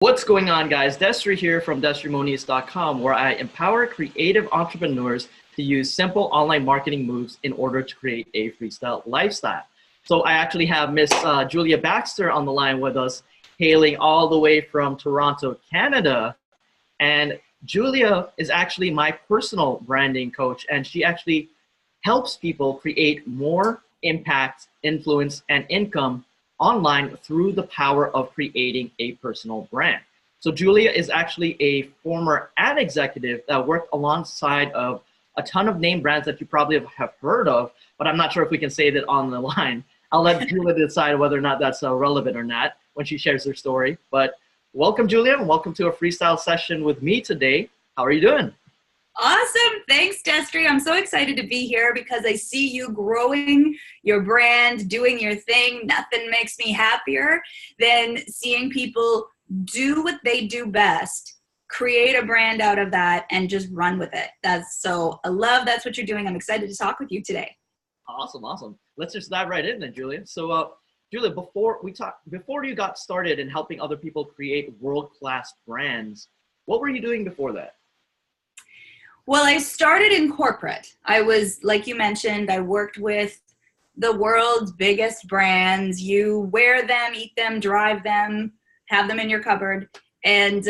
What's going on, guys? Destrie here from DestrieMonis.com, where I empower creative entrepreneurs to use simple online marketing moves in order to create a freestyle lifestyle. So I actually have Miss Julia Baxter on the line with us, hailing all the way from Toronto, Canada. And Julia is actually my personal branding coach, and she actually helps people create more impact, influence, and income online through the power of creating a personal brand. So Julia is actually a former ad executive that worked alongside of a ton of name brands that you probably have heard of, but I'm not sure if we can say that on the line. I'll let Julia decide whether or not that's relevant or not when she shares her story. But welcome, Julia, and welcome to a freestyle session with me today. How are you doing? Awesome. Thanks, Destrie. I'm so excited to be here because I see you growing your brand, doing your thing. Nothing makes me happier than seeing people do what they do best, create a brand out of that, and just run with it. That's what you're doing. I'm excited to talk with you today. Awesome, awesome. Let's just dive right in then, Julia. So, Julia, before you got started in helping other people create world-class brands, what were you doing before that? Well, I started in corporate. I was, like you mentioned, I worked with the world's biggest brands. You wear them, eat them, drive them, have them in your cupboard. And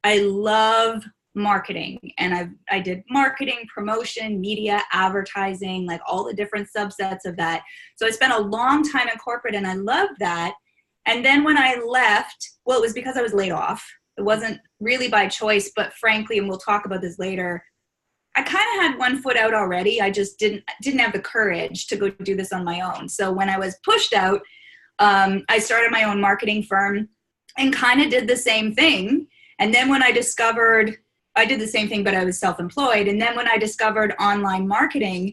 I love marketing. And I did marketing, promotion, media, advertising, like all the different subsets of that. So I spent a long time in corporate and I loved that. And then when I left, well, it was because I was laid off. It wasn't really by choice, but frankly, and we'll talk about this later, I kind of had one foot out already. I just didn't have the courage to go do this on my own. So when I was pushed out, I started my own marketing firm and kind of did the same thing. And then when I did the same thing, but I was self-employed. And then when I discovered online marketing,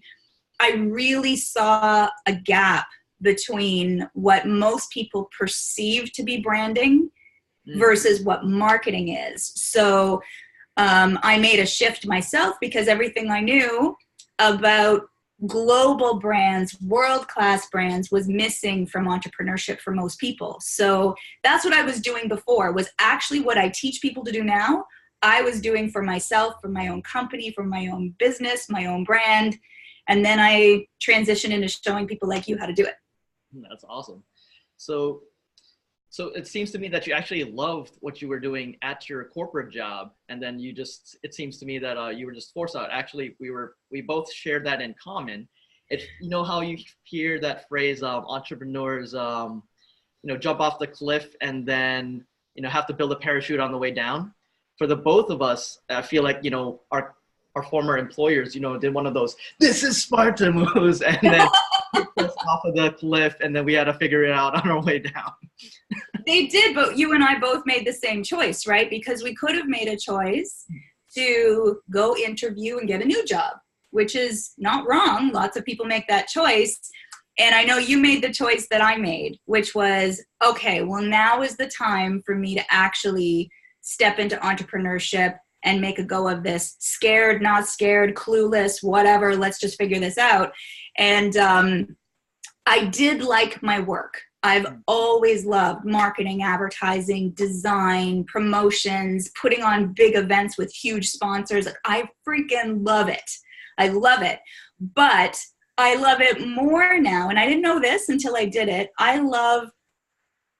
I really saw a gap between what most people perceive to be branding versus what marketing is. So I made a shift myself because everything I knew about global brands, world-class brands, was missing from entrepreneurship for most people. So that's what I was doing before, was actually what I teach people to do now. I was doing for myself, for my own company, for my own business, my own brand. And then I transitioned into showing people like you how to do it. That's awesome. So it seems to me that you actually loved what you were doing at your corporate job, and then it seems to me that you were just forced out. Actually, we both shared that in common. You know how you hear that phrase, entrepreneurs, jump off the cliff and then, have to build a parachute on the way down. For the both of us, I feel like, our former employers, did one of those, this is Sparta moves, and then us off of the cliff, and then we had to figure it out on our way down. They did, but you and I both made the same choice, right? Because we could have made a choice to go interview and get a new job, which is not wrong. Lots of people make that choice. And I know you made the choice that I made, which was, okay, well, now is the time for me to actually step into entrepreneurship and make a go of this. Scared, not scared, clueless, whatever. Let's just figure this out. And I did like my work. I've always loved marketing, advertising, design, promotions, putting on big events with huge sponsors. I freaking love it. I love it. But I love it more now. And I didn't know this until I did it. I love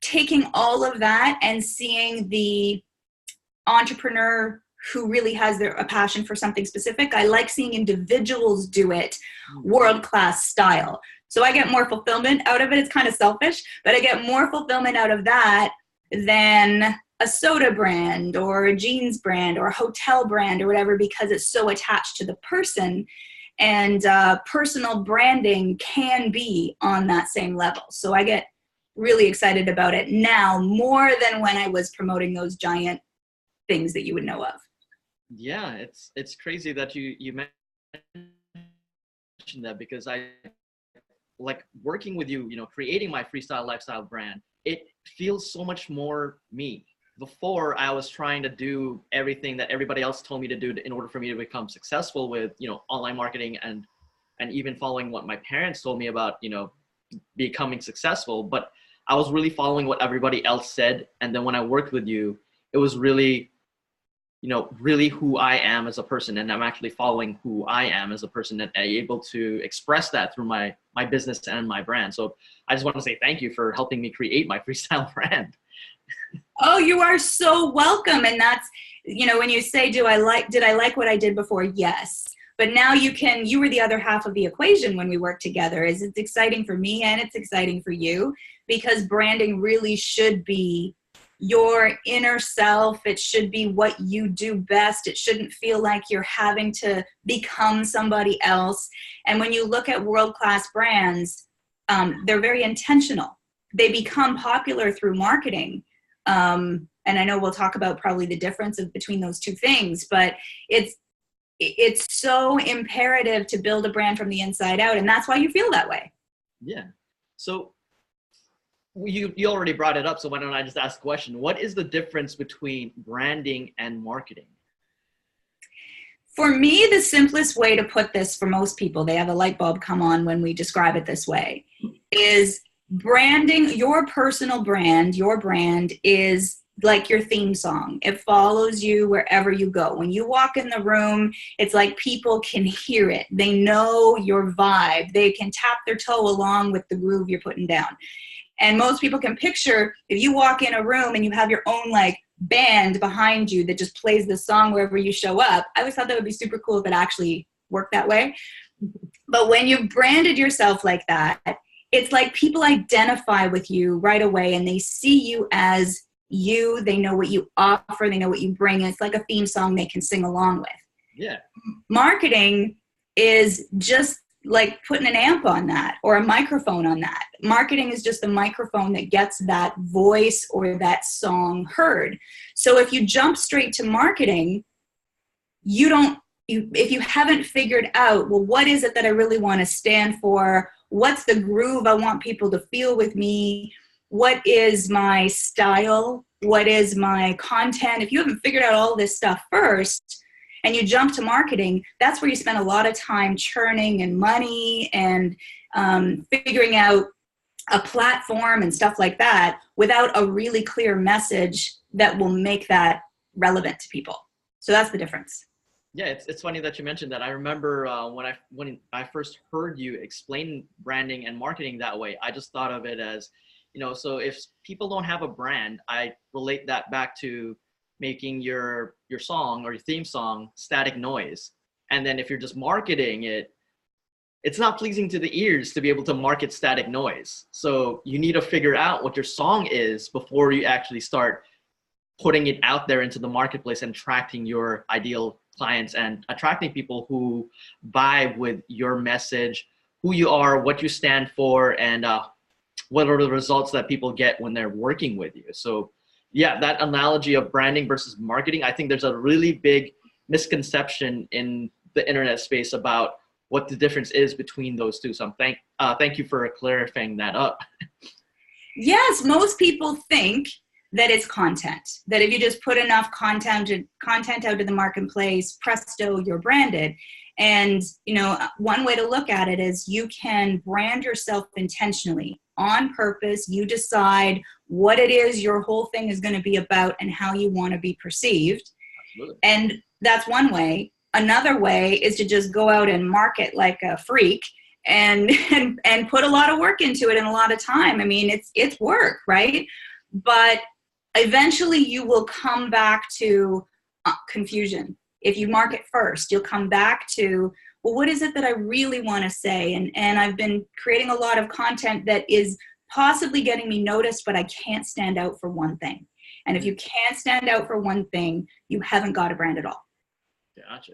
taking all of that and seeing the entrepreneur who really has a passion for something specific. I like seeing individuals do it world-class style. So I get more fulfillment out of it. It's kind of selfish, but I get more fulfillment out of that than a soda brand or a jeans brand or a hotel brand or whatever, because it's so attached to the person. And personal branding can be on that same level. So I get really excited about it now more than when I was promoting those giant things that you would know of. Yeah, it's crazy that you mentioned that, because I like working with you, creating my freestyle lifestyle brand. It feels so much more me. Before, I was trying to do everything that everybody else told me to do in order for me to become successful with, online marketing and even following what my parents told me about, becoming successful. But I was really following what everybody else said. And then when I worked with you, it was really, really who I am as a person, and I'm actually following who I am as a person, and I'm able to express that through my business and my brand. So I just want to say thank you for helping me create my freestyle brand. Oh, you are so welcome. And that's, when you say, did I like what I did before? Yes. But now you were the other half of the equation when we worked together. It's exciting for me and it's exciting for you, because branding really should be your inner self. It should be what you do best. It shouldn't feel like you're having to become somebody else. And when you look at world-class brands, they're very intentional. They become popular through marketing. And I know we'll talk about probably the difference between those two things, but it's so imperative to build a brand from the inside out. And that's why you feel that way. Yeah. So you already brought it up. So why don't I just ask a question? What is the difference between branding and marketing? For me, the simplest way to put this for most people, they have a light bulb come on when we describe it this way, is branding. Your personal brand, your brand is like your theme song. It follows you wherever you go. When you walk in the room, it's like people can hear it. They know your vibe. They can tap their toe along with the groove you're putting down. And most people can picture if you walk in a room and you have your own like band behind you that just plays the song wherever you show up. I always thought that would be super cool if it actually worked that way. But when you branded yourself like that, it's like people identify with you right away and they see you as you. They know what you offer. They know what you bring. It's like a theme song they can sing along with. Yeah. Marketing is just like putting an amp on that or a microphone on that. Marketing is just the microphone that gets that voice or that song heard. So if you jump straight to marketing, if you haven't figured out, well, what is it that I really want to stand for? What's the groove I want people to feel with me? What is my style? What is my content? If you haven't figured out all this stuff first, and you jump to marketing, that's where you spend a lot of time churning and money and figuring out a platform and stuff like that without a really clear message that will make that relevant to people. So that's the difference. Yeah, it's funny that you mentioned that. I remember when I first heard you explain branding and marketing that way, I just thought of it as, so if people don't have a brand, I relate that back to making your song or your theme song static noise. And then if you're just marketing it, it's not pleasing to the ears to be able to market static noise. So you need to figure out what your song is before you actually start putting it out there into the marketplace and attracting your ideal clients and attracting people who vibe with your message, who you are, what you stand for, and what are the results that people get when they're working with you. So yeah, that analogy of branding versus marketing, I think there's a really big misconception in the internet space about what the difference is between those two. So thank you for clarifying that up. Yes, most people think that it's content, that if you just put enough content out to the marketplace, presto, you're branded. And, one way to look at it is you can brand yourself intentionally on purpose. You decide what it is your whole thing is going to be about and how you want to be perceived. Absolutely. And that's one way. Another way is to just go out and market like a freak and put a lot of work into it and a lot of time. I mean, it's work, right? But eventually you will come back to confusion. If you market first, you'll come back to, well, what is it that I really want to say? And I've been creating a lot of content that is possibly getting me noticed, but I can't stand out for one thing. And if you can't stand out for one thing, you haven't got a brand at all. Gotcha.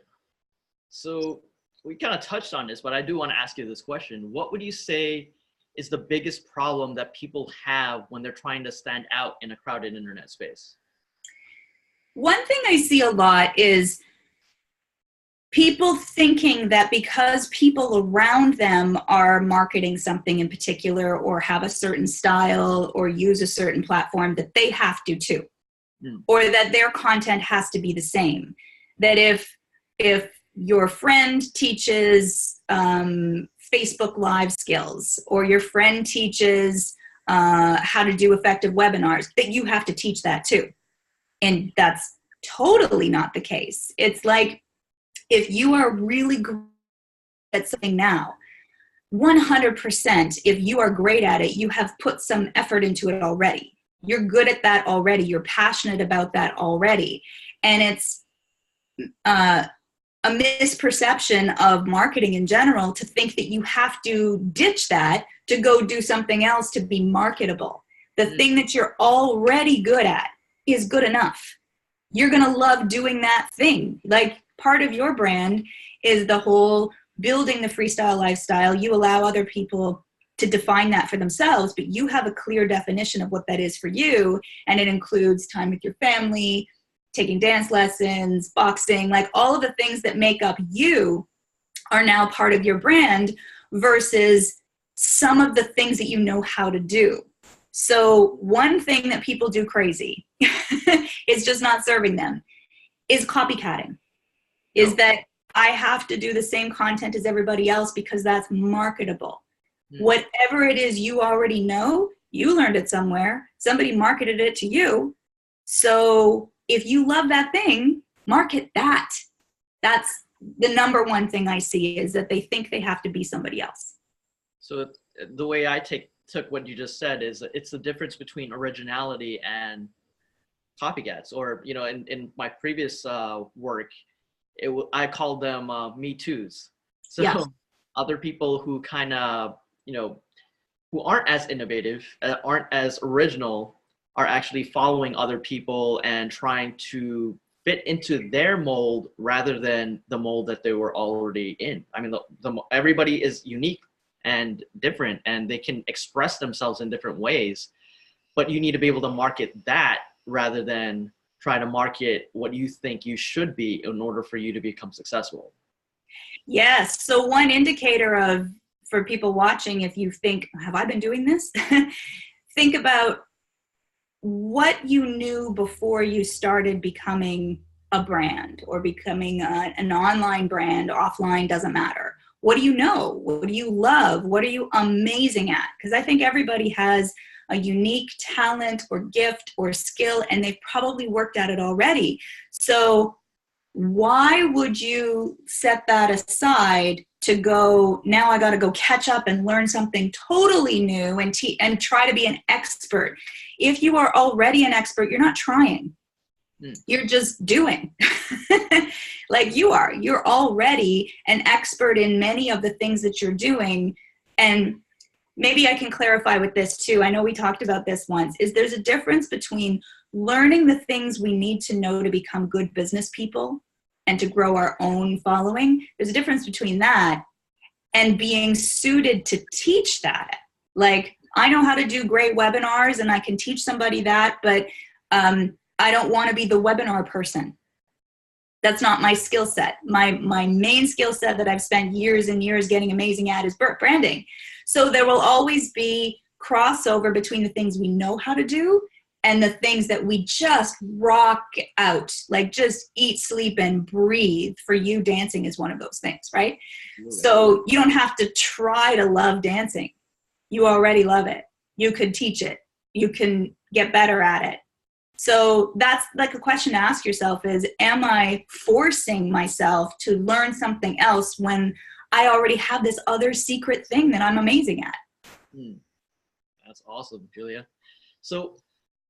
So we kind of touched on this, but I do want to ask you this question. What would you say is the biggest problem that people have when they're trying to stand out in a crowded internet space? One thing I see a lot is people thinking that because people around them are marketing something in particular or have a certain style or use a certain platform that they have to too, or that their content has to be the same. That if your friend teaches Facebook Live skills or your friend teaches how to do effective webinars, that you have to teach that too. And that's totally not the case. It's like, if you are really great at something now, 100%, if you are great at it, you have put some effort into it already. You're good at that already. You're passionate about that already. And it's a misperception of marketing in general to think that you have to ditch that to go do something else to be marketable. The thing that you're already good at is good enough. You're going to love doing that thing. Like, part of your brand is the whole building the freestyle lifestyle. You allow other people to define that for themselves, but you have a clear definition of what that is for you. And it includes time with your family, taking dance lessons, boxing, like all of the things that make up you are now part of your brand versus some of the things that you know how to do. So one thing that people do crazy is just not serving them is copycatting. Is that I have to do the same content as everybody else because that's marketable. Whatever it is you already know, you learned it somewhere. Somebody marketed it to you. So if you love that thing, market that. That's the number one thing I see, is that they think they have to be somebody else. So the way I took what you just said is it's the difference between originality and copycats. Or, you know, in my previous work, I called them Me Too's. So yeah. Other people who kind of, you know, who aren't as innovative, aren't as original, are actually following other people and trying to fit into their mold rather than the mold that they were already in. I mean, everybody is unique and different, and they can express themselves in different ways, but you need to be able to market that rather than try to market what you think you should be in order for you to become successful. Yes. So one indicator for people watching, if you think, have I been doing this? Think about what you knew before you started becoming a brand or becoming an online brand, offline, doesn't matter. What do you know? What do you love? What are you amazing at? Because I think everybody has a unique talent or gift or skill, and they've probably worked at it already. So why would you set that aside to go, now I got to go catch up and learn something totally new and try to be an expert? If you are already an expert, you're not trying. You're just doing. Like you are. You're already an expert in many of the things that you're doing. And maybe I can clarify with this too. I know we talked about this once, is there's a difference between learning the things we need to know to become good business people and to grow our own following. There's a difference between that and being suited to teach that. Like, I know how to do great webinars and I can teach somebody that, but I don't want to be the webinar person. That's not my skill set. My main skill set that I've spent years and years getting amazing at is branding. So there will always be crossover between the things we know how to do and the things that we just rock out, like just eat, sleep, and breathe. For you, dancing is one of those things, right? So you don't have to try to love dancing. You already love it. You could teach it. You can get better at it. So that's like a question to ask yourself is, am I forcing myself to learn something else when I already have this other secret thing that I'm amazing at? That's awesome, Julia. So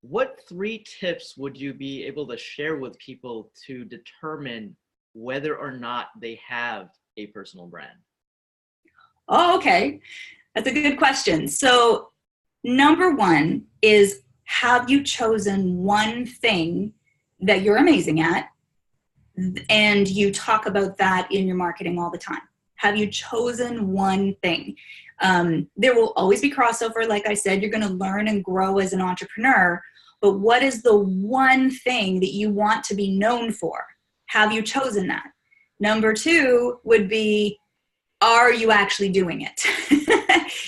what 3 tips would you be able to share with people to determine whether or not they have a personal brand? Oh, okay. That's a good question. So number 1 is, have you chosen one thing that you're amazing at and you talk about that in your marketing all the time? Have you chosen one thing? There will always be crossover. Like I said, you're going to learn and grow as an entrepreneur, but what is the one thing that you want to be known for? Have you chosen that? Number 2 would be, are you actually doing it?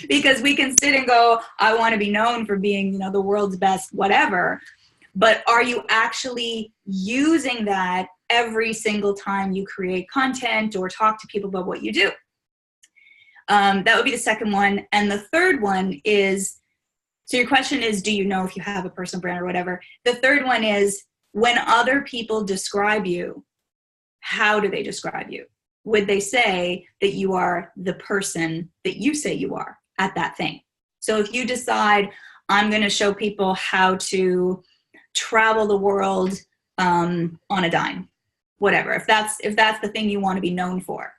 Because we can sit and go, I want to be known for being, the world's best, whatever. But are you actually using that every single time you create content or talk to people about what you do? That would be the second one. And the third one is, so your question is, do you know if you have a personal brand or whatever? The third one is, When other people describe you, how do they describe you? Would they say that you are the person that you say you are at that thing? So if you decide, I'm going to show people how to travel the world on a dime, whatever, if that's the thing you want to be known for,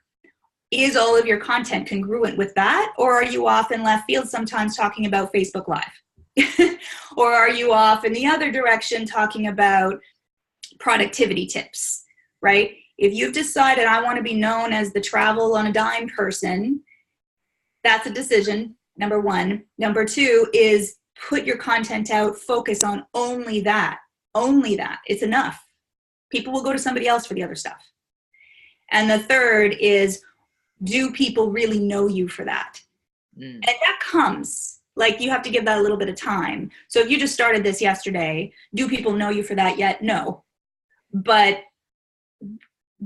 is all of your content congruent with that? Or are you off in left field sometimes talking about Facebook Live? Or are you off in the other direction talking about productivity tips, right? If you've decided I want to be known as the travel on a dime person, that's a decision, number one. Number two is put your content out, focus on only that. Only that. It's enough. People will go to somebody else for the other stuff. And the third is, do people really know you for that? And that comes, like, you have to give that a little bit of time. So if you just started this yesterday, do people know you for that yet? No. But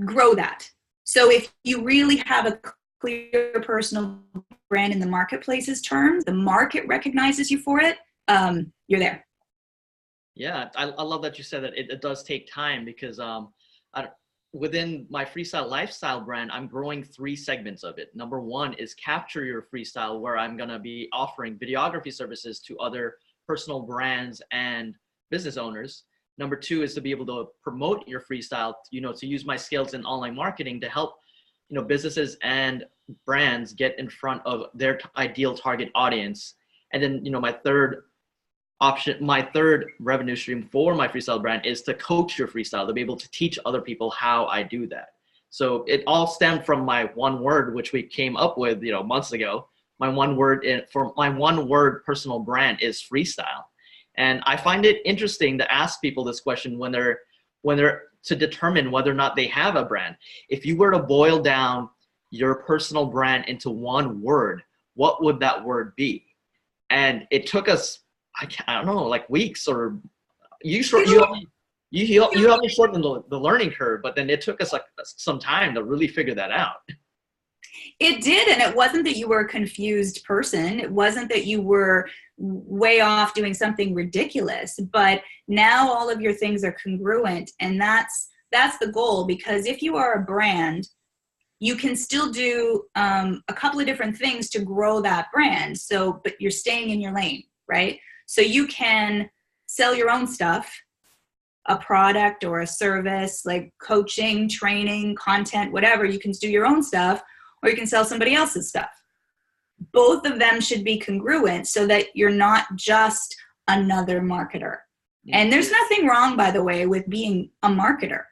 grow that. So if you really have a clear personal brand in the marketplace's terms, the market recognizes you for it, you're there. Yeah, I love that you said that it does take time, because within my freestyle lifestyle brand, I'm growing 3 segments of it. Number one is capture your freestyle, where I'm going to be offering videography services to other personal brands and business owners. Number 2 is to be able to promote your freestyle, to use my skills in online marketing to help, businesses and brands get in front of their ideal target audience. And then, my third revenue stream for my freestyle brand is to coach your freestyle, to be able to teach other people how I do that. So it all stemmed from my one word, which we came up with, months ago. My one word for my one word personal brand is freestyle. And I find it interesting to ask people this question when they're to determine whether or not they have a brand. If you were to boil down your personal brand into one word, what would that word be? And it took us, I don't know, like weeks, or you helped me shorten the learning curve, but then it took us like some time to really figure that out. It did, and it wasn't that you were a confused person. It wasn't that you were way off doing something ridiculous, but now all of your things are congruent, and that's the goal, because if you are a brand, you can still do a couple of different things to grow that brand. So, but you're staying in your lane, right? So you can sell your own stuff, a product or a service like coaching, training, content, whatever. You can do your own stuff, or you can sell somebody else's stuff. Both of them should be congruent so that you're not just another marketer. And there's nothing wrong, by the way, with being a marketer.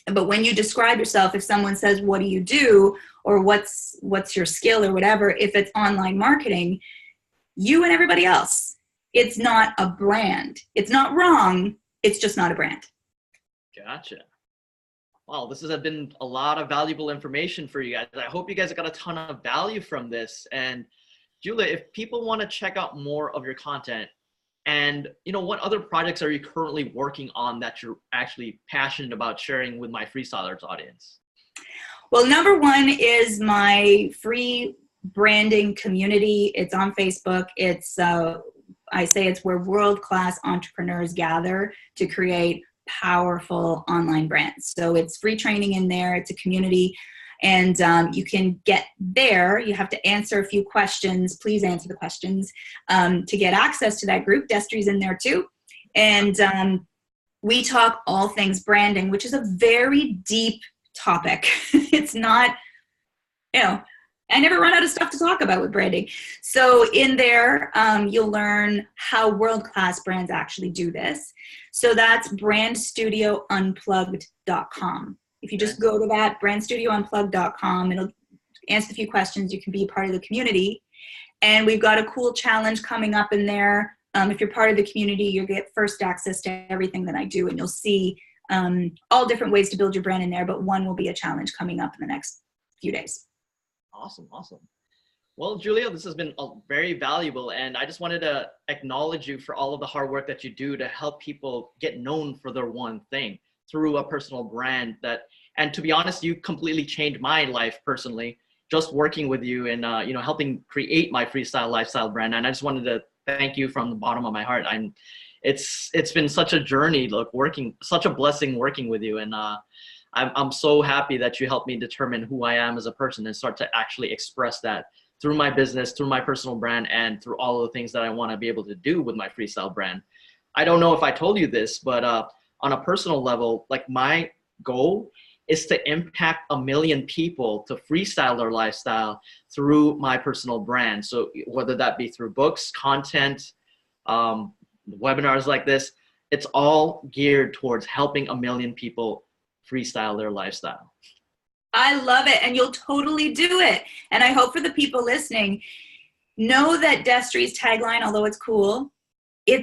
But when you describe yourself, if someone says, what do you do? Or what's your skill or whatever, if it's online marketing, you and everybody else, it's not a brand. It's not wrong. It's just not a brand. Gotcha. Wow, this has been a lot of valuable information for you guys. I hope you guys got a ton of value from this. And Julia, if people want to check out more of your content, and what other projects are you currently working on that you're actually passionate about sharing with my freestylers audience? Well, number one is my free branding community. It's on Facebook. It's I say it's where world-class entrepreneurs gather to create powerful online brands. So it's free training in there. It's a community, and you can get there. You have to answer a few questions. Please answer the questions to get access to that group. Destrie's in there too. And we talk all things branding, which is a very deep topic. It's not, I never run out of stuff to talk about with branding. So in there, you'll learn how world-class brands actually do this. So that's brandstudiounplugged.com. If you just go to that, brandstudiounplugged.com, it'll answer a few questions. You can be a part of the community. And we've got a cool challenge coming up in there. If you're part of the community, you'll get first access to everything that I do, and you'll see all different ways to build your brand in there, but one will be a challenge coming up in the next few days. Awesome. Well, Julia, this has been very valuable, and I just wanted to acknowledge you for all of the hard work that you do to help people get known for their one thing through a personal brand. And to be honest, you completely changed my life personally, just working with you and helping create my freestyle lifestyle brand. And I just wanted to thank you from the bottom of my heart. it's been such a journey, look, such a blessing working with you. And I'm so happy that you helped me determine who I am as a person and start to actually express that through my business, through my personal brand, and through all of the things that I want to be able to do with my freestyle brand. I don't know if I told you this, but on a personal level, like my goal is to impact 1 million people to freestyle their lifestyle through my personal brand. So whether that be through books, content, webinars like this, it's all geared towards helping 1 million people freestyle their lifestyle. I love it, and you'll totally do it. And I hope for the people listening, know that Destrie's tagline, although it's cool,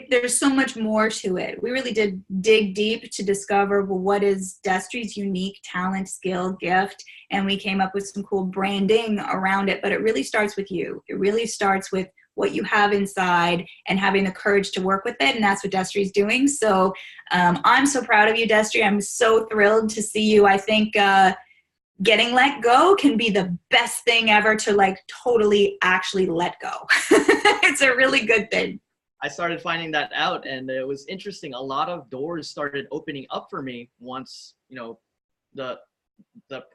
there's so much more to it. We really did dig deep to discover, well, what is Destrie's unique talent, skill, gift, and we came up with some cool branding around it. But it really starts with you. It really starts with what you have inside and having the courage to work with it, and that's what Destrie's doing. So I'm so proud of you, Destrie. I'm so thrilled to see you. I think getting let go can be the best thing ever, to like totally actually let go. It's a really good thing. I started finding that out, and it was interesting. A lot of doors started opening up for me once, you know,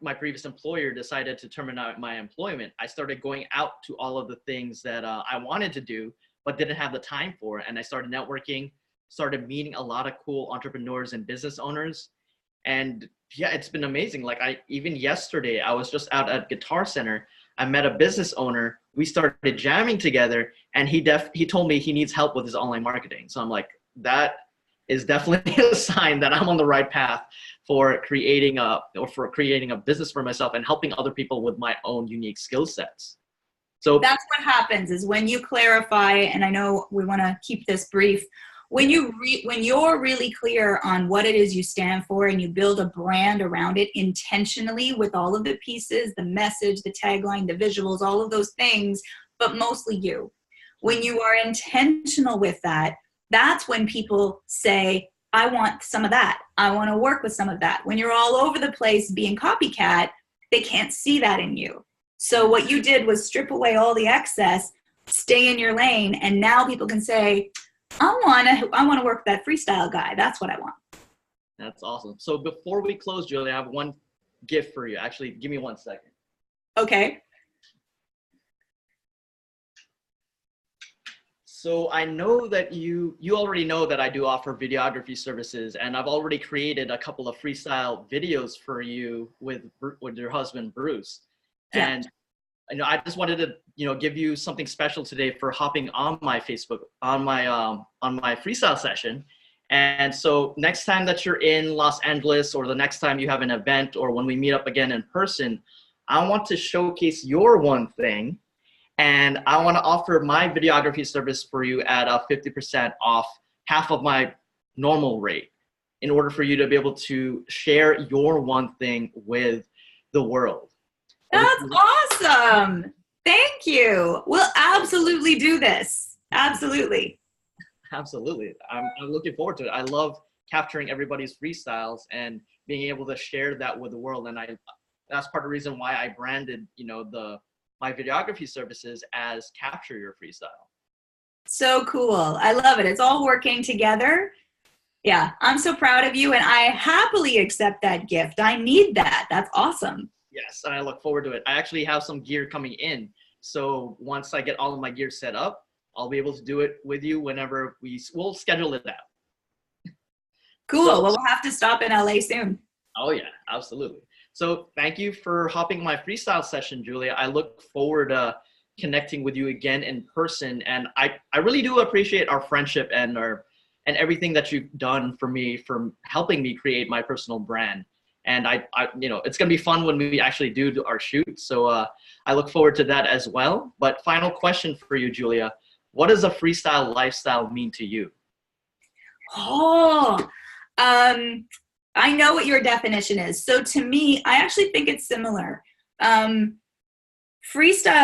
my previous employer decided to terminate my employment. I started going out to all of the things that I wanted to do, but didn't have the time for. And I started networking, started meeting a lot of cool entrepreneurs and business owners. And yeah, it's been amazing. Like even yesterday, I was just out at Guitar Center. I met a business owner. We started jamming together, and he told me he needs help with his online marketing. So I'm like, that is definitely a sign that I'm on the right path for creating a business for myself and helping other people with my own unique skill sets. So that's what happens is when you clarify, and I know we want to keep this brief, when you're really clear on what it is you stand for and you build a brand around it intentionally with all of the pieces, the message, the tagline, the visuals, all of those things, but mostly you. When you are intentional with that, that's when people say, I want some of that. I want to work with some of that. When you're all over the place being copycat, they can't see that in you. So what you did was strip away all the excess, stay in your lane, and now people can say, I want to work with that freestyle guy. That's what I want. That's awesome. So before we close, Julia, I have one gift for you. Actually, give me 1 second. Okay. So I know that you already know that I do offer videography services, and I've already created a couple of freestyle videos for you with your husband, Bruce. Yeah. And I just wanted to, give you something special today for hopping on my Facebook, on my freestyle session. And so next time that you're in Los Angeles, or the next time you have an event, or when we meet up again in person, I want to showcase your one thing. And I want to offer my videography service for you at a 50% off, half of my normal rate, in order for you to be able to share your one thing with the world. That's awesome. Thank you. We'll absolutely do this. Absolutely. Absolutely. I'm looking forward to it. I love capturing everybody's freestyles and being able to share that with the world. And that's part of the reason why I branded, my videography services as Capture Your Freestyle. So cool. I love it. It's all working together. Yeah, I'm so proud of you, and I happily accept that gift. I need that. That's awesome. Yes, and I look forward to it. I actually have some gear coming in. So once I get all of my gear set up, I'll be able to do it with you whenever we'll schedule it out. Cool. Well, we'll have to stop in LA soon. Oh yeah, absolutely. So thank you for hopping my freestyle session, Julia. I look forward to connecting with you again in person. And I really do appreciate our friendship and everything that you've done for me, for helping me create my personal brand. And it's going to be fun when we actually do our shoot. So I look forward to that as well. But final question for you, Julia. What does a freestyle lifestyle mean to you? Oh, I know what your definition is. So to me, I actually think it's similar. Freestyle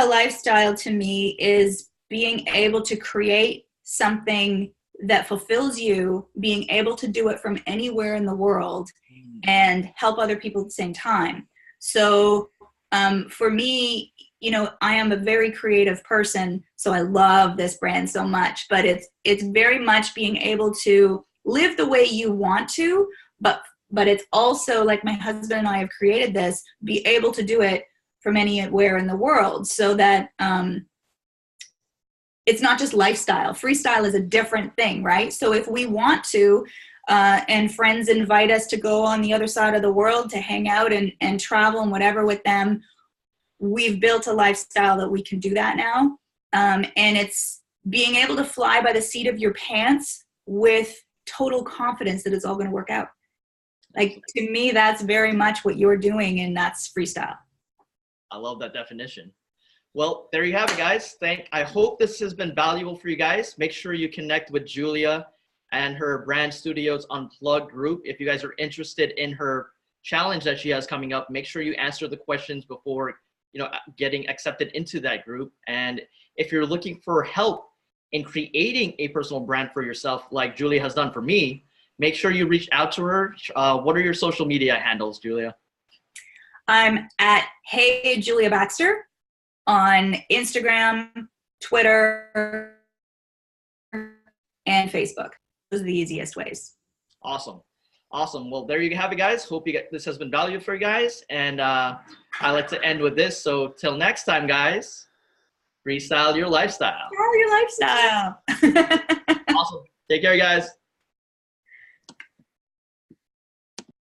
lifestyle to me is being able to create something that fulfills you, being able to do it from anywhere in the world and help other people at the same time. So for me, you know, I am a very creative person, so I love this brand so much, but it's very much being able to live the way you want to, but it's also, like my husband and I have created this, be able to do it from anywhere in the world, so that it's not just lifestyle. Freestyle is a different thing, right? So if we want to, and friends invite us to go on the other side of the world to hang out and travel and whatever with them, we've built a lifestyle that we can do that now. And it's being able to fly by the seat of your pants with total confidence that it's all going to work out. Like, to me, that's very much what you're doing, and that's freestyle. I love that definition. Well, there you have it, guys. I hope this has been valuable for you guys. Make sure you connect with Julia and her Brand Studios Unplugged group. If you guys are interested in her challenge that she has coming up, make sure you answer the questions before, you know, getting accepted into that group. And if you're looking for help in creating a personal brand for yourself, like Julia has done for me, make sure you reach out to her. What are your social media handles, Julia? I'm at Hey Julia Baxter on Instagram, Twitter, and Facebook. Those are the easiest ways. Awesome. Awesome. Well, there you have it, guys. Hope this has been valuable for you guys. And I like to end with this. So till next time, guys, freestyle your lifestyle. Freestyle your lifestyle. Awesome. Take care, guys.